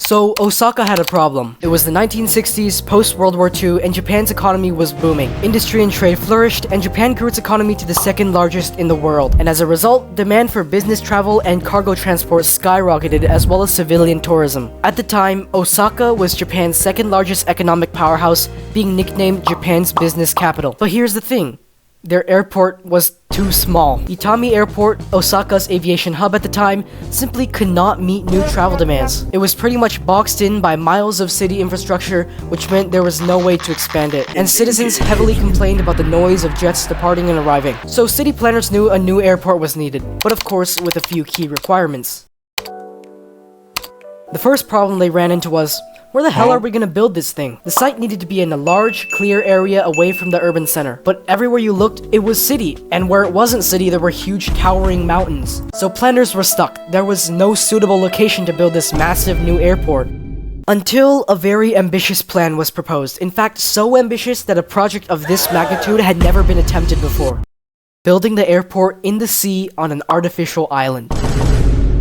So Osaka had a problem. It was the 1960s, post-World War II, and Japan's economy was booming. Industry and trade flourished, and Japan grew its economy to the second largest in the world. And as a result, demand for business travel and cargo transport skyrocketed, as well as civilian tourism. At the time, Osaka was Japan's second largest economic powerhouse, being nicknamed Japan's business capital. But here's the thing. Their airport was too small. Itami Airport, Osaka's aviation hub at the time, simply could not meet new travel demands. It was pretty much boxed in by miles of city infrastructure, which meant there was no way to expand it. And citizens heavily complained about the noise of jets departing and arriving. So city planners knew a new airport was needed, but of course with a few key requirements. The first problem they ran into was, where the hell are we gonna build this thing? The site needed to be in a large, clear area away from the urban center. But everywhere you looked, it was city. And where it wasn't city, there were huge towering mountains. So planners were stuck. There was no suitable location to build this massive new airport. Until a very ambitious plan was proposed. In fact, so ambitious that a project of this magnitude had never been attempted before. Building the airport in the sea on an artificial island.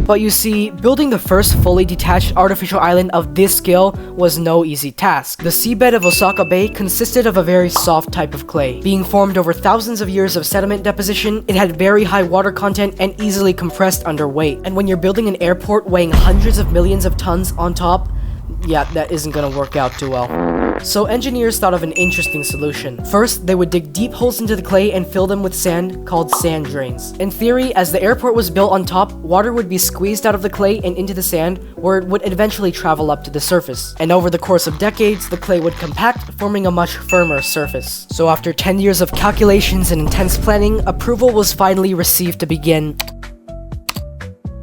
But you see, building the first fully detached artificial island of this scale was no easy task. The seabed of Osaka Bay consisted of a very soft type of clay. Being formed over thousands of years of sediment deposition, it had very high water content and easily compressed under weight. And when you're building an airport weighing hundreds of millions of tons on top, yeah, that isn't gonna work out too well. So engineers thought of an interesting solution. First, they would dig deep holes into the clay and fill them with sand called sand drains. In theory, as the airport was built on top, water would be squeezed out of the clay and into the sand, where it would eventually travel up to the surface. And over the course of decades, the clay would compact, forming a much firmer surface. So after 10 years of calculations and intense planning, approval was finally received to begin.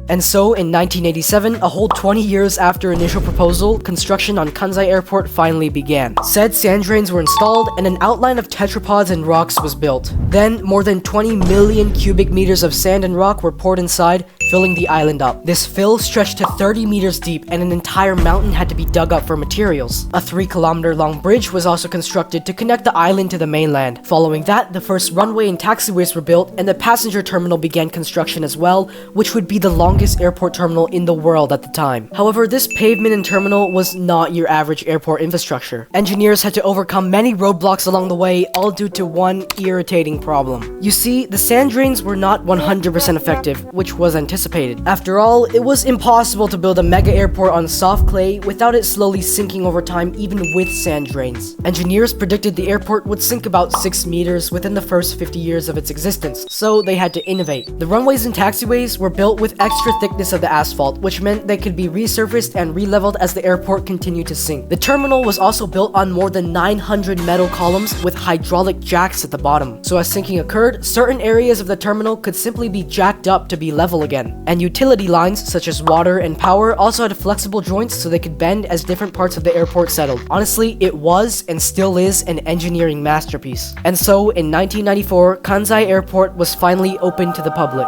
And so, in 1987, a whole 20 years after initial proposal, construction on Kansai Airport finally began. Said sand drains were installed, and an outline of tetrapods and rocks was built. Then, more than 20 million cubic meters of sand and rock were poured inside, filling the island up. This fill stretched to 30 meters deep, and an entire mountain had to be dug up for materials. A 3-kilometer-long bridge was also constructed to connect the island to the mainland. Following that, the first runway and taxiways were built, and the passenger terminal began construction as well, which would be the longest airport terminal in the world at the time. However, this pavement and terminal was not your average airport infrastructure. Engineers had to overcome many roadblocks along the way, all due to one irritating problem. You see, the sand drains were not 100% effective, which was anticipated. After all, it was impossible to build a mega airport on soft clay without it slowly sinking over time, even with sand drains. Engineers predicted the airport would sink about 6 meters within the first 50 years of its existence, so they had to innovate. The runways and taxiways were built with extra thickness of the asphalt, which meant they could be resurfaced and re-leveled as the airport continued to sink. The terminal was also built on more than 900 metal columns with hydraulic jacks at the bottom. So as sinking occurred, certain areas of the terminal could simply be jacked up to be level again. And utility lines, such as water and power, also had flexible joints so they could bend as different parts of the airport settled. Honestly, it was and still is an engineering masterpiece. And so, in 1994, Kansai Airport was finally open to the public.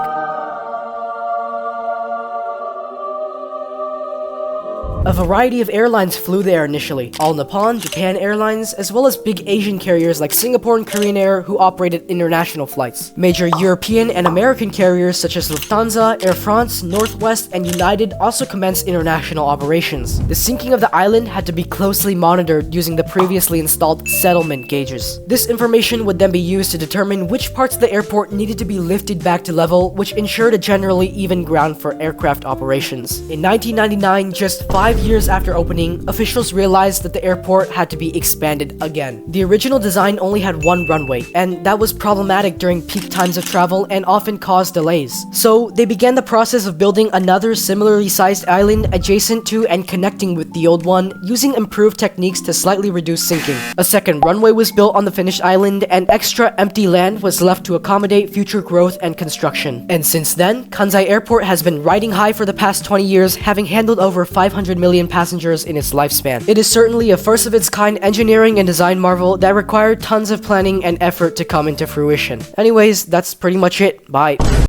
A variety of airlines flew there initially, All Nippon, Japan Airlines, as well as big Asian carriers like Singapore and Korean Air who operated international flights. Major European and American carriers such as Lufthansa, Air France, Northwest, and United also commenced international operations. The sinking of the island had to be closely monitored using the previously installed settlement gauges. This information would then be used to determine which parts of the airport needed to be lifted back to level, which ensured a generally even ground for aircraft operations. In 1999, just 5 years after opening, officials realized that the airport had to be expanded again. The original design only had one runway, and that was problematic during peak times of travel and often caused delays. So they began the process of building another similarly sized island adjacent to and connecting with the old one, using improved techniques to slightly reduce sinking. A second runway was built on the finished island, and extra empty land was left to accommodate future growth and construction. And since then, Kansai Airport has been riding high for the past 20 years, having handled over 500 million passengers in its lifespan. It is certainly a first of its kind engineering and design marvel that required tons of planning and effort to come into fruition. Anyways, that's pretty much it. Bye.